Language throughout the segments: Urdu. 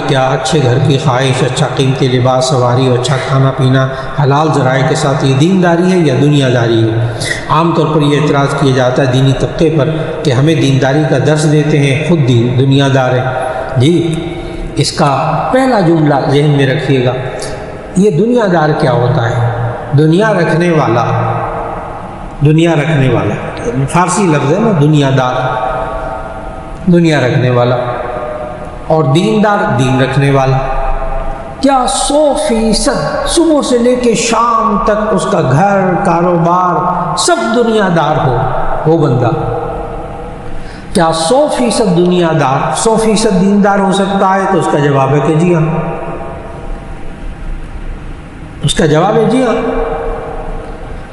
کیا اچھے گھر کی خواہش، اچھا قیمتی لباس، سواری اور اچھا کھانا پینا حلال ذرائع کے ساتھ یہ دینداری ہے یا دنیا داری ہے؟ عام طور پر یہ اعتراض کیا جاتا ہے دینی طبقے پر کہ ہمیں دینداری کا درس دیتے ہیں، خود دنیا دار ہے۔ جی، اس کا پہلا جملہ ذہن میں رکھیے گا، یہ دنیا دار کیا ہوتا ہے؟ دنیا رکھنے والا، دنیا رکھنے والا فارسی لفظ ہے نا، دنیا دار، دنیا رکھنے والا، اور دیندار دین رکھنے والا۔ کیا 100% صبح سے لے کے شام تک اس کا گھر، کاروبار سب دنیا دار ہو وہ بندہ؟ کیا 100% دنیا دار 100% دیندار ہو سکتا ہے؟ تو اس کا جواب ہے کہ جی ہاں، اس کا جواب ہے جی ہاں۔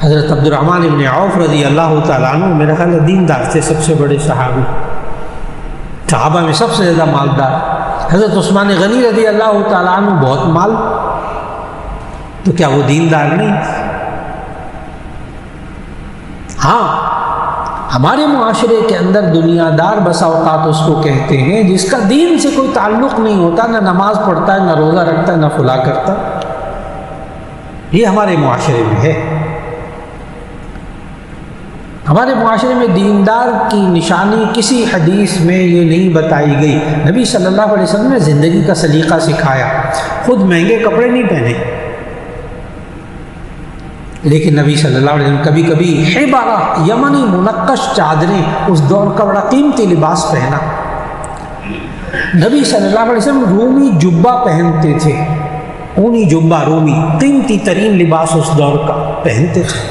حضرت عبد الرحمن ابن عوف رضی اللہ تعالیٰ عنہ میرا خیال ہے دیندار تھے، سب سے بڑے صحابی، صحابہ میں سب سے زیادہ مالدار۔ حضرت عثمان غنی رضی اللہ تعالیٰ عنہ بہت مال، تو کیا وہ دیندار نہیں؟ ہاں، ہمارے معاشرے کے اندر دنیا دار بس اوقات اس کو کہتے ہیں جس کا دین سے کوئی تعلق نہیں ہوتا، نہ نماز پڑھتا ہے، نہ روزہ رکھتا ہے، نہ فلاں کرتا۔ یہ ہمارے معاشرے میں ہے۔ ہمارے معاشرے میں دیندار کی نشانی کسی حدیث میں یہ نہیں بتائی گئی۔ نبی صلی اللہ علیہ وسلم نے زندگی کا سلیقہ سکھایا، خود مہنگے کپڑے نہیں پہنے، لیکن نبی صلی اللہ علیہ وسلم کبھی کبھی حبارہ یمنی منقش چادریں، اس دور کا بڑا قیمتی لباس پہنا۔ نبی صلی اللہ علیہ وسلم رومی جبہ پہنتے تھے، اونی جبہ رومی، قیمتی ترین لباس اس دور کا پہنتے تھے۔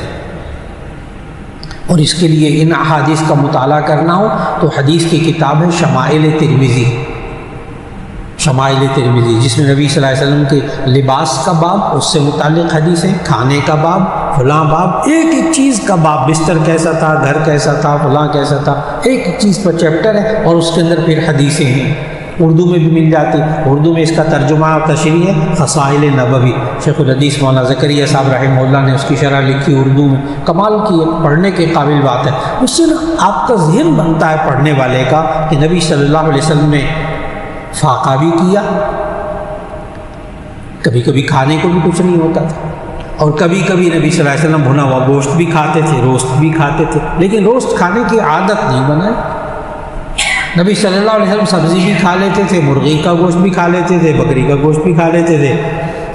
اور اس کے لیے ان احادیث کا مطالعہ کرنا ہو تو حدیث کی کتاب ہے شمائل ترمذی، شمائل ترمذی، جس میں نبی صلی اللہ علیہ وسلم کے لباس کا باب، اس سے متعلق حدیثیں، کھانے کا باب، فلاں باب، ایک ایک چیز کا باب، بستر کیسا تھا، گھر کیسا تھا، فلاں کیسا تھا، ایک ایک چیز پر چیپٹر ہے، اور اس کے اندر پھر حدیثیں ہیں، اردو میں بھی مل جاتی۔ اردو میں اس کا ترجمہ اور تشریح ہے فضائل نبوی، شیخ الحدیث مولانا زکریا صاحب رحمہ اللہ نے اس کی شرح لکھی اردو میں، کمال کی ہے، پڑھنے کے قابل بات ہے۔ اس سے نا آپ کا ذہن بنتا ہے پڑھنے والے کا کہ نبی صلی اللہ علیہ وسلم نے فاقہ بھی کیا، کبھی کبھی کھانے کو بھی کچھ نہیں ہوتا تھا، اور کبھی کبھی نبی صلی اللہ علیہ وسلم بھنا ہوا گوشت بھی کھاتے تھے، روسٹ بھی کھاتے تھے، لیکن روسٹ کھانے کی عادت نہیں بنائی۔ نبی صلی اللہ علیہ وسلم سبزی بھی کھا لیتے تھے، مرغی کا گوشت بھی کھا لیتے تھے، بکری کا گوشت بھی کھا لیتے تھے،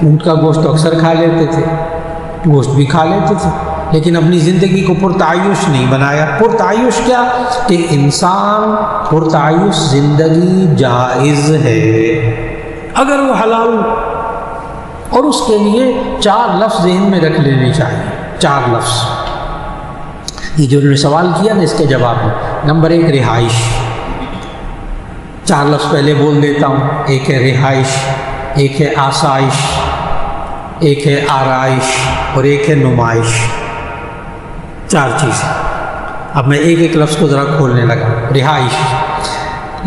اونٹ کا گوشت تو اکثر کھا لیتے تھے، گوشت بھی کھا لیتے تھے، لیکن اپنی زندگی کو پرتعیش نہیں بنایا۔ پرتعیش کیا کہ انسان پرتعیش زندگی جائز ہے اگر وہ حلال، اور اس کے لیے 4 لفظ ذہن میں رکھ لینے چاہیے، 4 لفظ۔ یہ جو انہوں نے سوال کیا نا، اس کے جواب میں نمبر 1 رہائش، 4 لفظ پہلے بول دیتا ہوں۔ ایک ہے رہائش، ایک ہے آسائش، ایک ہے آرائش، اور ایک ہے نمائش۔ 4 چیزیں۔ اب میں ایک ایک لفظ کو ذرا کھولنے لگا۔ رہائش،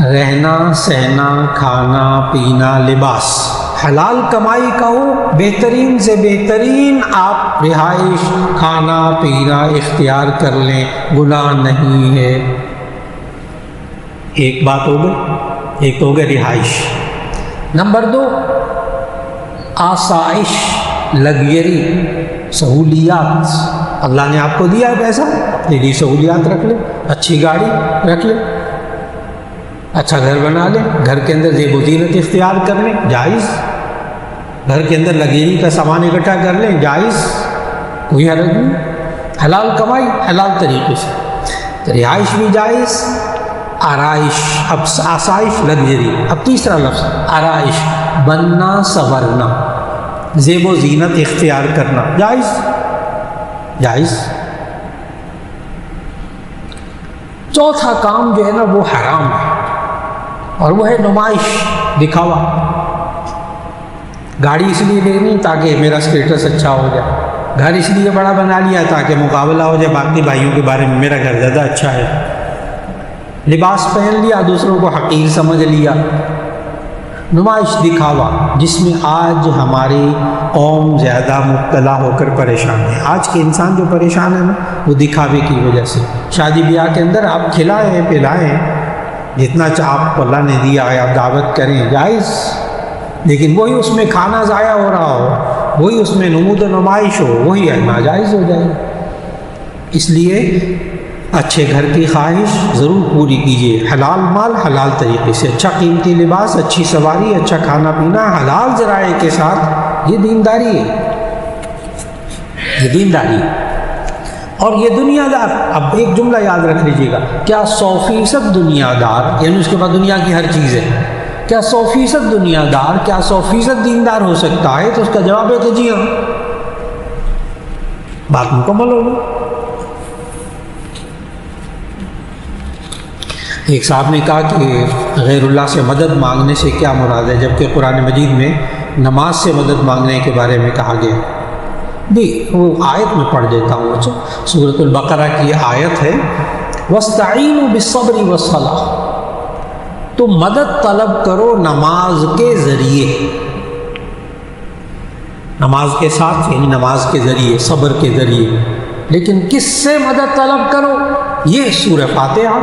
رہنا، سہنا، کھانا پینا، لباس، حلال کمائی کا ہو، بہترین سے بہترین آپ رہائش، کھانا پینا اختیار کر لیں، گناہ نہیں ہے۔ ایک بات ہو گئی، ایک تو ہو گیا رہائش۔ نمبر 2 آسائش، لگژری، سہولیات۔ اللہ نے آپ کو دیا ہے پیسہ، اپنے لیے سہولیات رکھ لیں، اچھی گاڑی رکھ لیں، اچھا گھر بنا لیں، گھر کے اندر زیب و زینت اختیار کر لیں، جائز۔ گھر کے اندر لگژری کا سامان اکٹھا کر لیں، جائز، کوئی حرج نہیں۔ حلال کمائی حلال طریقے سے، تو رہائش بھی جائز، آرائش، اب آسائش، لگژری۔ اب تیسرا لفظ آرائش، بننا سنورنا، زیب و زینت اختیار کرنا، جائز، جائز۔ چوتھا کام جو ہے نا وہ حرام ہے، اور وہ ہے نمائش، دکھاوا۔ گاڑی اس لیے لینی تاکہ میرا اسٹیٹس اچھا ہو جائے، گھر اس لیے بڑا بنا لیا تاکہ مقابلہ ہو جائے باقی بھائیوں کے بارے میں، میرا گھر زیادہ اچھا ہے، لباس پہن لیا، دوسروں کو حقیر سمجھ لیا، نمائش، دکھاوا، جس میں آج ہماری قوم زیادہ مبتلا ہو کر پریشان ہے۔ آج کے انسان جو پریشان ہے نا وہ دکھاوے کی وجہ سے۔ شادی بیاہ کے اندر آپ کھلائیں پلائیں، جتنا آپ کو اللہ نے دیا ہے آپ دعوت کریں، جائز، لیکن وہی اس میں کھانا ضائع ہو رہا ہو، وہی اس میں نمود و نمائش ہو، وہی ناجائز ہو جائے گا۔ اس لیے اچھے گھر کی خواہش ضرور پوری کیجیے، حلال مال حلال طریقے سے، اچھا قیمتی لباس، اچھی سواری، اچھا کھانا پینا حلال ذرائع کے ساتھ، یہ دینداری ہے، یہ دینداری ہے۔ اور یہ دنیا دار، اب ایک جملہ یاد رکھ لیجیے گا، کیا 100% دنیا دار، یعنی اس کے بعد دنیا کی ہر چیز ہے، کیا 100% دنیا دار، کیا 100% دیندار ہو سکتا ہے؟ تو اس کا جواب ہے کہ جی ہاں، بات مکمل ہوگی۔ ایک صاحب نے کہا کہ غیر اللہ سے مدد مانگنے سے کیا مراد ہے، جبکہ قرآن مجید میں نماز سے مدد مانگنے کے بارے میں کہا گیا۔ بھی وہ آیت میں پڑھ دیتا ہوں، اچھا، سورۃ البقرہ کی آیت ہے، وَاسْتَعِینُوا بِالصَّبْرِ وَالصَّلَاةِ، تو مدد طلب کرو نماز کے ذریعے، نماز کے ساتھ یعنی نماز کے ذریعے، صبر کے ذریعے۔ لیکن کس سے مدد طلب کرو؟ یہ سورہ فاتحہ،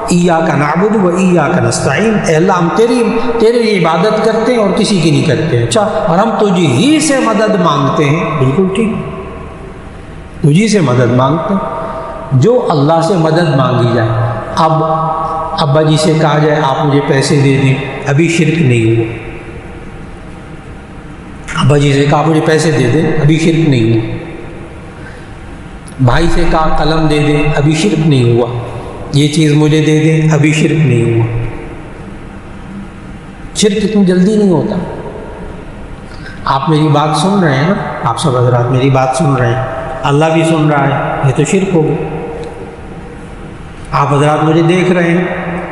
ایاک نعبد و ایاک نستعین، اے اللہ ہم تیری عبادت کرتے ہیں اور کسی کی نہیں کرتے ہیں، اچھا، اور ہم تجھ ہی سے مدد مانگتے ہیں، بالکل ٹھیک، تجھی سے مدد مانگتے ہیں، جو اللہ سے مدد مانگی جائے۔ اب ابا جی سے کہا جائے آپ مجھے پیسے دے دیں، ابھی شرک نہیں ہوا۔ ابا جی سے کہا مجھے پیسے دے دیں، ابھی شرک نہیں ہوا۔ بھائی سے کہا قلم دے دیں، ابھی شرک نہیں ہوا۔ یہ چیز مجھے دے دیں، ابھی شرک نہیں ہوا۔ شرک اتنی جلدی نہیں ہوتا۔ آپ میری بات سن رہے ہیں نا، آپ سب حضرات میری بات سن رہے ہیں، اللہ بھی سن رہا ہے، یہ تو شرک ہو گیا۔ آپ حضرات مجھے دیکھ رہے ہیں،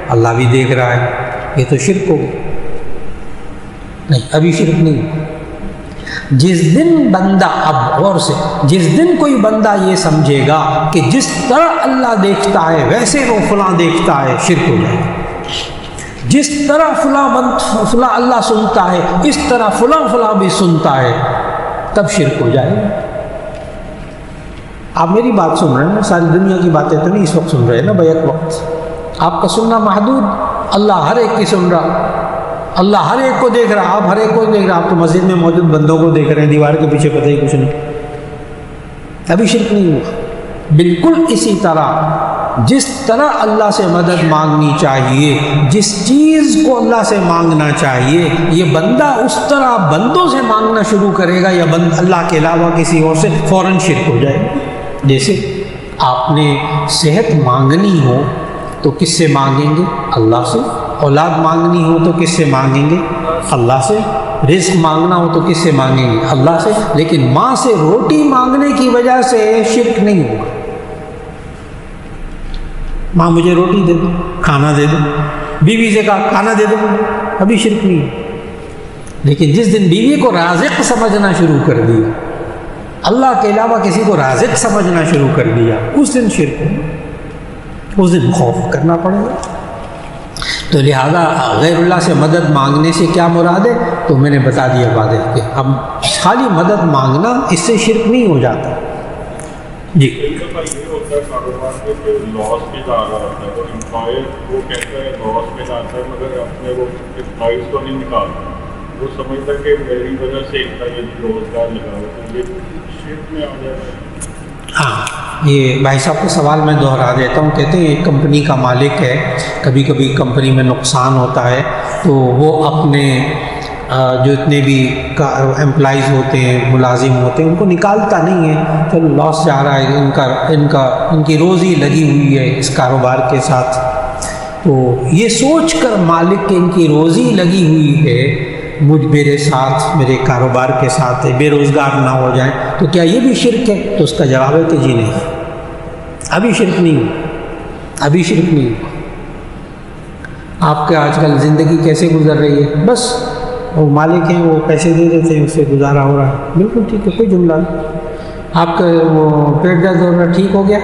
اللہ بھی دیکھ رہا ہے، یہ تو شرک ہو گیا۔ نہیں، ابھی شرک نہیں ہوا۔ جس دن بندہ، اب غور سے، جس دن کوئی بندہ یہ سمجھے گا کہ جس طرح اللہ دیکھتا ہے ویسے وہ فلاں دیکھتا ہے، شرک ہو جائے گا۔ جس طرح فلاں اللہ سنتا ہے اس طرح فلاں بھی سنتا ہے، تب شرک ہو جائے گا۔ آپ میری بات سن رہے ہیں نا، ساری دنیا کی باتیں تو نہیں اس وقت سن رہے ہیں نا بیک وقت۔ آپ کا سننا محدود، اللہ ہر ایک کی سن رہا، اللہ ہر ایک کو دیکھ رہا، آپ ہر ایک کو دیکھ رہا۔ آپ تو مسجد میں موجود بندوں کو دیکھ رہے ہیں، دیوار کے پیچھے پتہ ہی کچھ نہیں، ابھی شرک نہیں ہوا۔ بالکل اسی طرح جس طرح اللہ سے مدد مانگنی چاہیے، جس چیز کو اللہ سے مانگنا چاہیے، یہ بندہ اس طرح بندوں سے مانگنا شروع کرے گا یا اللہ کے علاوہ کسی اور سے، فوراً شرک ہو جائے گا۔ جیسے آپ نے صحت مانگنی ہو تو کس سے مانگیں گے؟ اللہ سے۔ اولاد مانگنی ہو تو کس سے مانگیں گے؟ اللہ سے۔ رزق مانگنا ہو تو کس سے مانگیں گے؟ اللہ سے۔ لیکن ماں سے روٹی مانگنے کی وجہ سے شرک نہیں ہوگا۔ ماں مجھے روٹی دے دو، کھانا دے دو، بیوی سے کہا کھانا دے دو مجھے، ابھی شرک نہیں ہے۔ لیکن جس دن بیوی کو رازق سمجھنا شروع کر دیا، اللہ کے علاوہ کسی کو رازق سمجھنا شروع کر دیا، اس دن شرک ہو، اس دن خوف کرنا پڑے گا۔ تو لہذا غیر اللہ سے مدد مانگنے سے کیا مراد ہے؟ تو میں نے بتا دیا واضح کہ اب خالی مدد مانگنا اس سے شرک نہیں ہو جاتا۔ جی، یہ ہوتا ہے کاروبار میں کہ لاس پہ جا رہا ہوتا ہے، تو امپلائر وہ کہتا ہے لاس پہ جاتا ہے، مگر اپنے وہ پرائز تو نہیں نکالتا، وہ سمجھتا ہے کہ میری وجہ سے اتنا یہ روزگار لگا ہوا، تو یہ شرک میں آ جاتا ہے۔ ہاں، یہ بھائی صاحب کا سوال میں دہرا دیتا ہوں۔ کہتے ہیں ایک کمپنی کا مالک ہے، کبھی کبھی کمپنی میں نقصان ہوتا ہے تو وہ اپنے جو اتنے بھی امپلائیز ہوتے ہیں، ملازم ہوتے ہیں، ان کو نکالتا نہیں ہے، چلو لاس جا رہا ہے، ان کی روزی لگی ہوئی ہے اس کاروبار کے ساتھ، تو یہ سوچ کر مالک کہ ان کی روزی لگی ہوئی ہے میرے ساتھ، میرے کاروبار کے ساتھ، بے روزگار نہ ہو جائیں، تو کیا یہ بھی شرک ہے؟ تو اس کا جواب ہے کہ جی نہیں، ابھی شرک نہیں، ابھی شرک نہیں۔ آپ کے آج کل زندگی کیسے گزر رہی ہے؟ بس وہ مالک ہیں، وہ پیسے دے دیتے ہیں، اس سے گزارا ہو رہا ہے، بالکل ٹھیک ہے، کوئی جملہ نہیں۔ آپ کا وہ پیٹ درد ہو رہا ٹھیک ہو گیا؟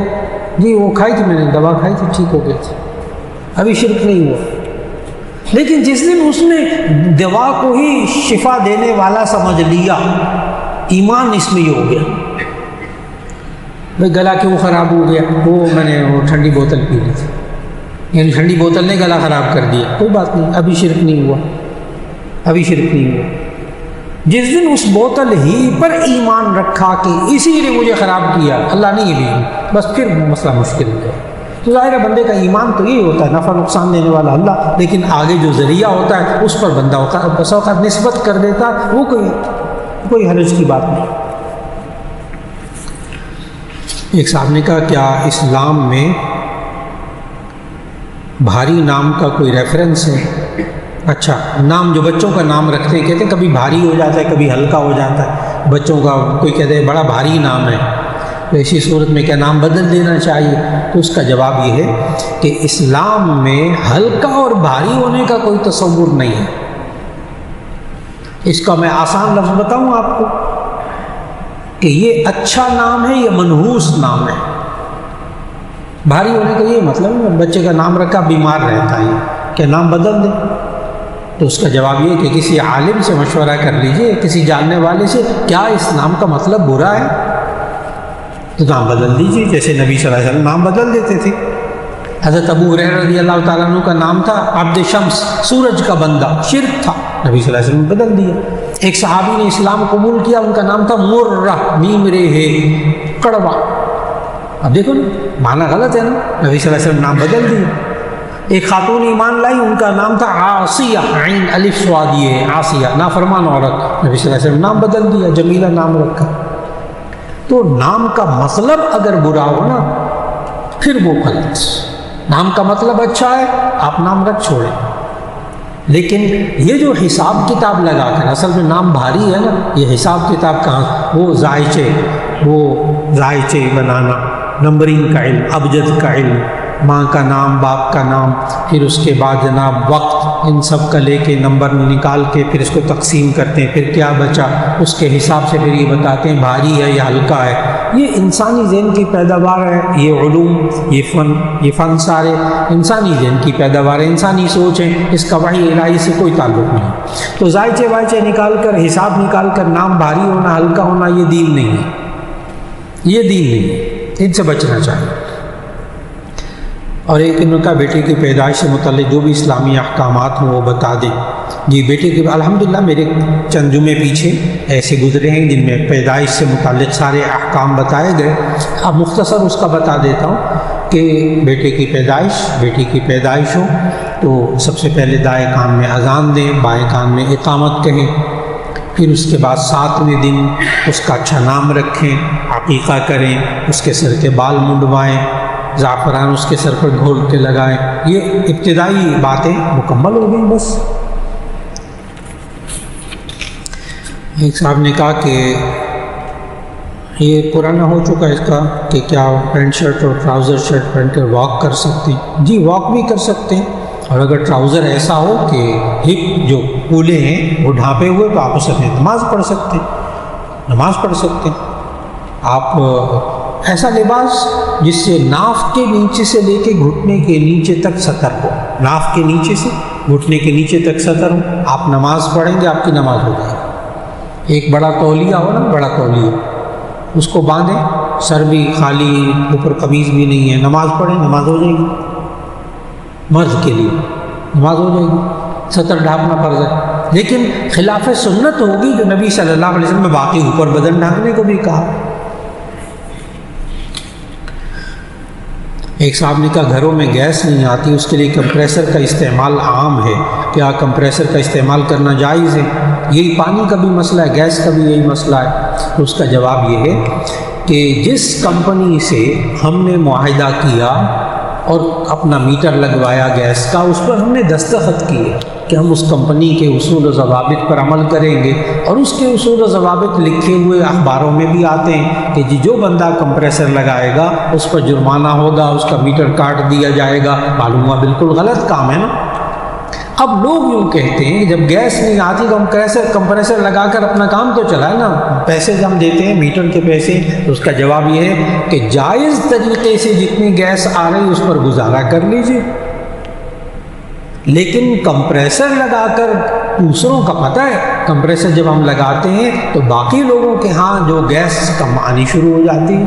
جی وہ کھائی تھی میں نے، دوا کھائی تھی، ٹھیک ہو گیا تھا، ابھی شرک نہیں ہوا۔ لیکن جس دن اس نے دوا کو ہی شفا دینے والا سمجھ لیا، ایمان اس میں ہی ہو گیا، بھائی گلا کیوں خراب ہو گیا؟ وہ میں نے وہ ٹھنڈی بوتل پی لی تھی، یعنی ٹھنڈی بوتل نے گلا خراب کر دیا، کوئی بات نہیں، ابھی شرک نہیں ہوا۔ ابھی شرک نہیں ہوا۔ جس دن اس بوتل ہی پر ایمان رکھا کہ اسی نے مجھے خراب کیا، اللہ نے یہ بھی، بس پھر مسئلہ مشکل ہے۔ تو ظاہر ہے بندے کا ایمان تو یہی ہوتا ہے، نفع نقصان دینے والا اللہ، لیکن آگے جو ذریعہ ہوتا ہے اس پر بندہ بس اوقات نسبت کر دیتا ہے، وہ کوئی حرج کی بات نہیں۔ ایک صاحب نے کہا کیا اسلام میں بھاری نام کا کوئی ریفرنس ہے؟ اچھا، نام جو بچوں کا نام رکھتے ہیں، کہتے ہیں کبھی بھاری ہو جاتا ہے کبھی ہلکا ہو جاتا ہے بچوں کا، کوئی کہتے ہیں بڑا بھاری نام ہے، تو ایسی صورت میں کیا نام بدل دینا چاہیے؟ تو اس کا جواب یہ ہے کہ اسلام میں ہلکا اور بھاری ہونے کا کوئی تصور نہیں ہے۔ اس کا میں آسان لفظ بتاؤں آپ کو کہ یہ اچھا نام ہے یا منحوس نام ہے۔ بھاری ہونے کا یہ مطلب ہے بچے کا نام رکھا بیمار رہتا ہے، کہ نام بدل دیں؟ تو اس کا جواب یہ کہ کسی عالم سے مشورہ کر لیجئے، کسی جاننے والے سے، کیا اس نام کا مطلب برا ہے؟ تو نام بدل دیجیے، جیسے نبی صلی اللہ علیہ وسلم نام بدل دیتے تھے۔ حضرت ابو ہریرہ رضی اللہ تعالیٰ عنہ کا نام تھا عبد شمس، سورج کا بندہ، شرک تھا، نبی صلی اللہ علیہ وسلم نے بدل دیا۔ ایک صحابی نے اسلام قبول کیا، ان کا نام تھا مرہ، میم رے ہے، کڑوا۔ اب دیکھو نا، معنی غلط ہے نا، نبی صلی اللہ علیہ وسلم نام بدل دیا۔ ایک خاتون ایمان لائی، ان کا نام تھا عاصیہ، عین الف صاد یہ عاصیہ، نافرمان عورت، نبی صلی اللہ علیہ وسلم نام بدل دیا، جمیلہ نام رکھا۔ تو نام کا مطلب اگر برا ہو نا پھر وہ غلط، نام کا مطلب اچھا ہے آپ نام رکھ چھوڑیں، لیکن یہ جو حساب کتاب لگا کر، اصل میں نام بھاری ہے نا، یہ حساب کتاب کہاں، وہ ذائچے بنانا، نمبرنگ کا علم، ابجد کا علم، ماں کا نام، باپ کا نام، پھر اس کے بعد جناب وقت، ان سب کا لے کے نمبر نکال کے پھر اس کو تقسیم کرتے ہیں، پھر کیا بچا اس کے حساب سے پھر یہ بتاتے ہیں بھاری ہے یا ہلکا ہے۔ یہ انسانی ذہن کی پیداوار ہے، یہ علوم، یہ فن سارے انسانی ذہن کی پیداوار ہے، انسانی سوچ ہے، اس کا وحی الہی سے کوئی تعلق نہیں۔ تو ذائچے وائچے نکال کر، حساب نکال کر نام بھاری ہونا ہلکا ہونا یہ دین نہیں ہے، یہ دین نہیں ہے، ان سے بچنا چاہیے۔ اور ایک ان کا بیٹے کی پیدائش سے متعلق جو بھی اسلامی احکامات ہوں وہ بتا دیں۔ جی بیٹے کی الحمدللہ میرے چند جمعے پیچھے ایسے گزرے ہیں جن میں پیدائش سے متعلق سارے احکام بتائے گئے۔ اب مختصر اس کا بتا دیتا ہوں کہ بیٹے کی پیدائش ہو تو سب سے پہلے دائیں کان میں اذان دیں، بائیں کان میں اقامت کہیں، پھر اس کے بعد 7ویں دن اس کا اچھا نام رکھیں، عقیقہ کریں، اس کے سر کے بال منڈوائیں، زعفران اس کے سر پر گھول کے لگائیں۔ یہ ابتدائی باتیں مکمل ہو گئیں بس۔ ایک صاحب نے کہا کہ یہ پرانا ہو چکا اس کا کہ کیا پینٹ شرٹ اور ٹراؤزر شرٹ پہن کر واک کر سکتے ہیں؟ جی واک بھی کر سکتے ہیں، اور اگر ٹراؤزر ایسا ہو کہ ہپ جو پولے ہیں وہ ڈھانپے ہوئے تو آپ اس میں نماز پڑھ سکتے ہیں۔ آپ ایسا لباس جس سے ناف کے نیچے سے لے کے گھٹنے کے نیچے تک سطر ہو، ناف کے نیچے سے گھٹنے کے نیچے تک سطر ہو، آپ نماز پڑھیں گے، آپ کی نماز ہو جائے گی۔ ایک بڑا تولیہ ہو نا، بڑا تولیہ، اس کو باندھیں، سر بھی خالی، اوپر قمیض بھی نہیں ہے، نماز پڑھیں، نماز ہو جائے گی۔ مرد کے لیے نماز ہو جائے گی، سطر ڈھانپنا فرض ہے، لیکن خلاف سنت ہوگی جو نبی صلی اللہ علیہ وسلم نے باقی اوپر بدن ڈھانپنے کو بھی کہا۔ ایک صاحب نے کہا گھروں میں گیس نہیں آتی، اس کے لیے کمپریسر کا استعمال عام ہے، کیا کمپریسر کا استعمال کرنا جائز ہے؟ یہی پانی کا بھی مسئلہ ہے، گیس کا بھی یہی مسئلہ ہے۔ تو اس کا جواب یہ ہے کہ جس کمپنی سے ہم نے معاہدہ کیا اور اپنا میٹر لگوایا گیس کا، اس پر ہم نے دستخط کیے کہ ہم اس کمپنی کے اصول و ضوابط پر عمل کریں گے، اور اس کے اصول و ضوابط لکھے ہوئے اخباروں میں بھی آتے ہیں کہ جی جو بندہ کمپریسر لگائے گا اس پر جرمانہ ہوگا، اس کا میٹر کاٹ دیا جائے گا۔ معلوم ہوا بالکل غلط کام ہے نا۔ اب لوگ یوں کہتے ہیں کہ جب گیس نہیں آتی تو ہم کمپریسر لگا کر اپنا کام تو چلائیں نا، پیسے ہم دیتے ہیں میٹر کے پیسے۔ تو اس کا جواب یہ ہے کہ جائز طریقے سے جتنی گیس آ رہی اس پر گزارا کر لیجیے، لیکن کمپریسر لگا کر دوسروں کا پتہ ہے، کمپریسر جب ہم لگاتے ہیں تو باقی لوگوں کے ہاں جو گیس کم آنی شروع ہو جاتی ہے،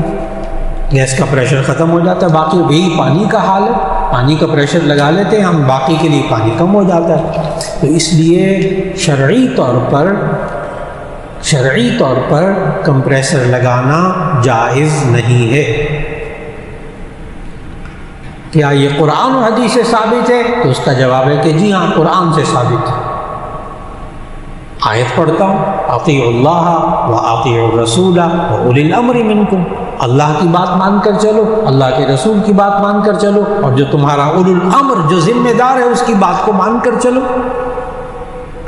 گیس کا پریشر ختم ہو جاتا ہے، باقی وہی پانی کا حال ہے۔ پانی کا پریشر لگا لیتے ہیں ہم، باقی کے لیے پانی کم ہو جاتا ہے. تو اس لیے شرعی طور پر کمپریسر لگانا جائز نہیں ہے. کیا یہ قرآن و حدیث سے ثابت ہے؟ تو اس کا جواب ہے کہ جی ہاں، قرآن سے ثابت ہے. آیت پڑھتا ہوں، اطیعوا اللہ و اطیعوا الرسول و اولی الامر منکم. اللہ کی بات مان کر چلو، اللہ کے رسول کی بات مان کر چلو، اور جو تمہارا اولو الامر جو ذمہ دار ہے اس کی بات کو مان کر چلو.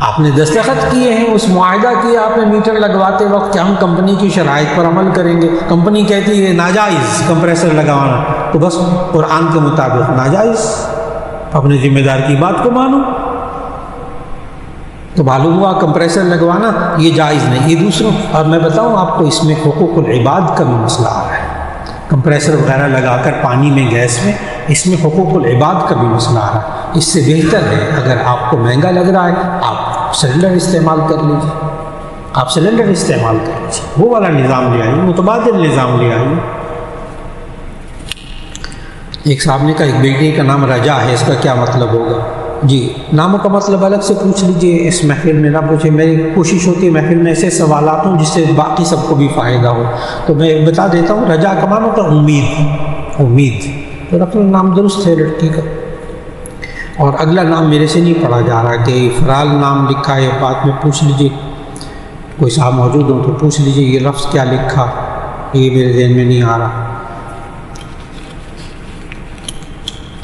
آپ نے دستخط کیے ہیں، اس معاہدہ کیا آپ نے میٹر لگواتے وقت کہ ہم کمپنی کی شرائط پر عمل کریں گے. کمپنی کہتی ہے ناجائز کمپریسر لگوانا، تو بس قرآن کے مطابق ناجائز، اپنے ذمہ دار کی بات کو مانو. تو معلوم ہوا کمپریسر لگوانا یہ جائز نہیں. یہ دوسروں، اور میں بتاؤں آپ کو، اس میں حقوق العباد کا بھی مسئلہ آ رہا ہے. کمپریسر وغیرہ لگا کر پانی میں، گیس میں، اس میں حقوق العباد کا بھی مسئلہ آ رہا ہے. اس سے بہتر ہے اگر آپ کو مہنگا لگ رہا ہے آپ سلنڈر استعمال کر لیجیے. وہ والا نظام لے آئیے، متبادل نظام لے آئیے. ایک صاحب نے کہا ایک بیٹی کا نام رجا ہے، اس کا کیا مطلب ہوگا؟ جی، ناموں کا مطلب الگ سے پوچھ لیجئے، اس محفل میں نہ پوچھیں. میری کوشش ہوتی ہے محفل میں ایسے سوالات ہوں جس سے باقی سب کو بھی فائدہ ہو. تو میں بتا دیتا ہوں، رجا کا معنی ہوتا ہے امید. تو رقم نام درست ہے لڑکی کا. اور اگلا نام میرے سے نہیں پڑھا جا رہا کہ فرال نام لکھا ہے، بعد میں پوچھ لیجئے، کوئی صاحب موجود ہو تو پوچھ لیجئے یہ لفظ کیا لکھا، یہ میرے ذہن میں نہیں آ رہا.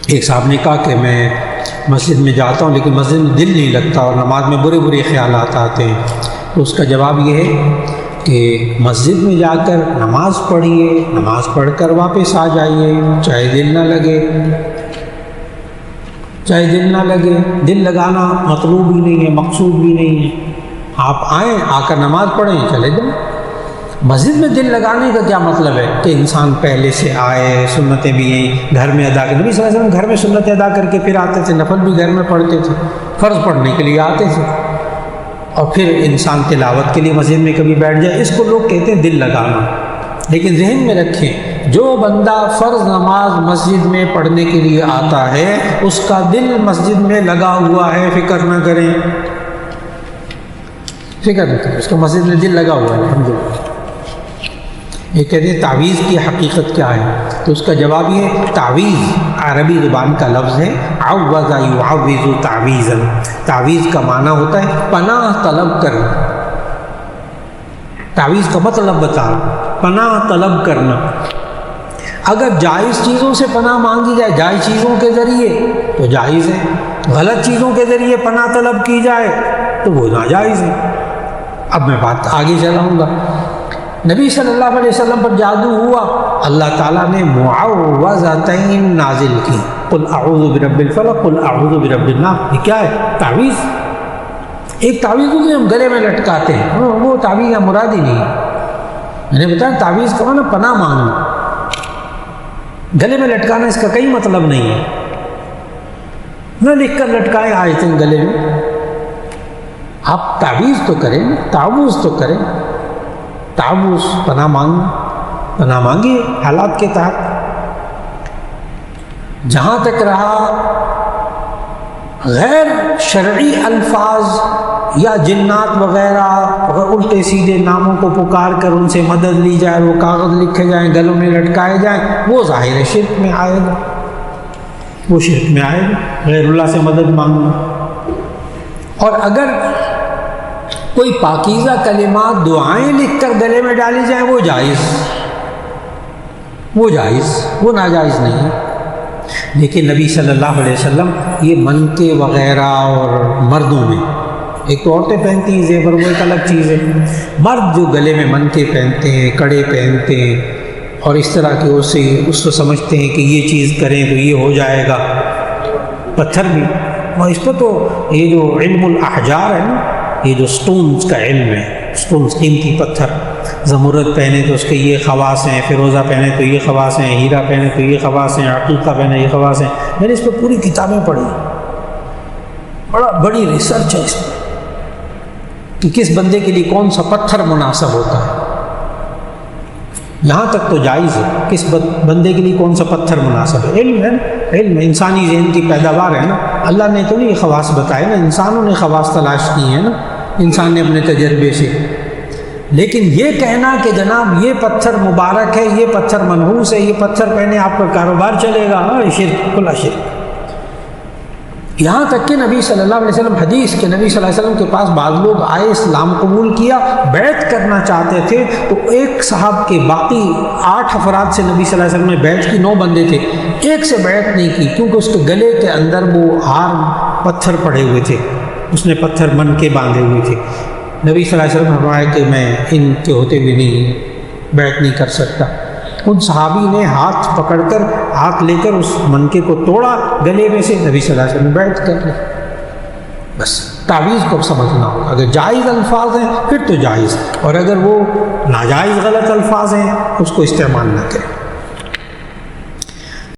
ایک صاحب نے کہا کہ میں مسجد میں جاتا ہوں لیکن مسجد میں دل نہیں لگتا اور نماز میں برے خیالات آتے ہیں. تو اس کا جواب یہ ہے کہ مسجد میں جا کر نماز پڑھیے، نماز پڑھ کر واپس آ جائیے، چاہے دل نہ لگے. دل لگانا مطلوب بھی نہیں ہے، مقصود بھی نہیں ہے. آپ آئیں، آ کر نماز پڑھیں، چلے جائیں. مسجد میں دل لگانے کا کیا مطلب ہے کہ انسان پہلے سے آئے، سنتیں بھی ہیں گھر میں ادا کر. نبی صلی اللہ علیہ وسلم گھر میں سنتیں ادا کر کے پھر آتے تھے، نفل بھی گھر میں پڑھتے تھے، فرض پڑھنے کے لیے آتے تھے، اور پھر انسان تلاوت کے لیے مسجد میں کبھی بیٹھ جائے. اس کو لوگ کہتے ہیں دل لگانا. لیکن ذہن میں رکھیں، جو بندہ فرض نماز مسجد میں پڑھنے کے لیے آتا ہے اس کا دل مسجد میں لگا ہوا ہے. فکر نہ کریں، اس کا مسجد میں دل لگا ہوا ہے. الحمدللہ. یہ کہتے ہیں تعویذ کی حقیقت کیا ہے؟ تو اس کا جواب یہ ہے، تعویذ عربی زبان کا لفظ ہے، عوذ یعوذ تعویذا. تعویذ کا معنی ہوتا ہے پناہ طلب کرنا. تعویذ کا مطلب بتا، پناہ طلب کرنا. اگر جائز چیزوں سے پناہ مانگی جائے، جائز چیزوں کے ذریعے تو جائز ہے. غلط چیزوں کے ذریعے پناہ طلب کی جائے تو وہ ناجائز ہے. اب میں بات آگے چلاؤں گا. نبی صلی اللہ علیہ وسلم پر جادو ہوا، اللہ تعالیٰ نے معوذتین نازل کی، قل اعوذ برب الفلق قل اعوذ برب الناس. یہ کیا ہے؟ تعویذ. ایک تعویذ کو ہم گلے میں لٹکاتے ہیں، وہ تعویذ کا مراد ہی نہیں ہے. میں نے بتایا تعویذ کا معنی پناہ مانگنا. گلے میں لٹکانا اس کا کئی مطلب نہیں ہے. نہ لکھ کر لٹکائے آیتیں گلے میں. آپ تعویذ تو کریں، تعوذ تو کریں. تعوذ پناہ مانگیے حالات کے تحت. جہاں تک رہا غیر شرعی الفاظ یا جنات وغیرہ الٹے سیدھے ناموں کو پکار کر ان سے مدد لی جائے، وہ کاغذ لکھے جائیں، گلوں میں لٹکائے جائیں، وہ ظاہر شرک میں آئے گا. غیر اللہ سے مدد مانگنا. اور اگر کوئی پاکیزہ کلمات دعائیں لکھ کر گلے میں ڈالی جائیں وہ جائز، وہ ناجائز نہیں ہے. لیکن نبی صلی اللہ علیہ وسلم یہ منکے وغیرہ اور مردوں میں، ایک تو عورتیں پہنتی ہیں زیور، وہ ایک الگ چیز ہے. مرد جو گلے میں منکے پہنتے ہیں، کڑے پہنتے ہیں اور اس طرح کے اس کو سمجھتے ہیں کہ یہ چیز کریں تو یہ ہو جائے گا. پتھر بھی، اور اس پہ تو یہ جو علم الاحجار ہے نا، یہ جو سٹونز کا علم ہے، سٹونز قیمتی پتھر، زمرد پہنے تو اس کے یہ خواص ہیں، فیروزہ پہنے تو یہ خواص ہیں، ہیرا پہنے تو یہ خواص ہیں، عقیقہ پہنے یہ خواص ہیں. میں نے اس پہ پوری کتابیں پڑھی، بڑی ریسرچ ہے اس میں کہ کس بندے کے لیے کون سا پتھر مناسب ہوتا ہے. یہاں تک تو جائز ہے کس بندے کے لیے کون سا پتھر مناسب ہے، علم ہے. علم انسانی ذہن کی پیداوار ہے نا. اللہ نے تو نہیں یہ خواص بتائے نا، انسانوں نے خواص تلاش کی ہیں نا، انسان نے اپنے تجربے سے. لیکن یہ کہنا کہ جناب یہ پتھر مبارک ہے، یہ پتھر منحوس ہے، یہ پتھر پہنے آپ کا کاروبار چلے گا، شرک، کھلا شرک. یہاں تک کہ نبی صلی اللہ علیہ وسلم، حدیث کہ نبی صلی اللہ علیہ وسلم کے پاس بعض لوگ آئے، اسلام قبول کیا، بیعت کرنا چاہتے تھے، تو ایک صاحب کے باقی 8 افراد سے نبی صلی اللہ علیہ وسلم نے بیعت کی، 9 بندے تھے، ایک سے بیعت نہیں کی کیونکہ اس کے گلے کے اندر وہ ہار پتھر پڑے ہوئے تھے، اس نے پتھر من کے باندھے ہوئے تھے. نبی صلی اللہ علیہ وسلم فرمایا کہ میں ان کے ہوتے ہوئے نہیں بیعت نہیں کر سکتا. ان صحابی نے ہاتھ پکڑ کر، ہاتھ لے کر اس منکے کو توڑا گلے میں سے، نبی صلی اللہ علیہ وسلم نے بیعت کر لی. بس تعویذ کو سمجھنا ہوگا، اگر جائز الفاظ ہیں پھر تو جائز، اور اگر وہ ناجائز غلط الفاظ ہیں اس کو استعمال نہ کریں.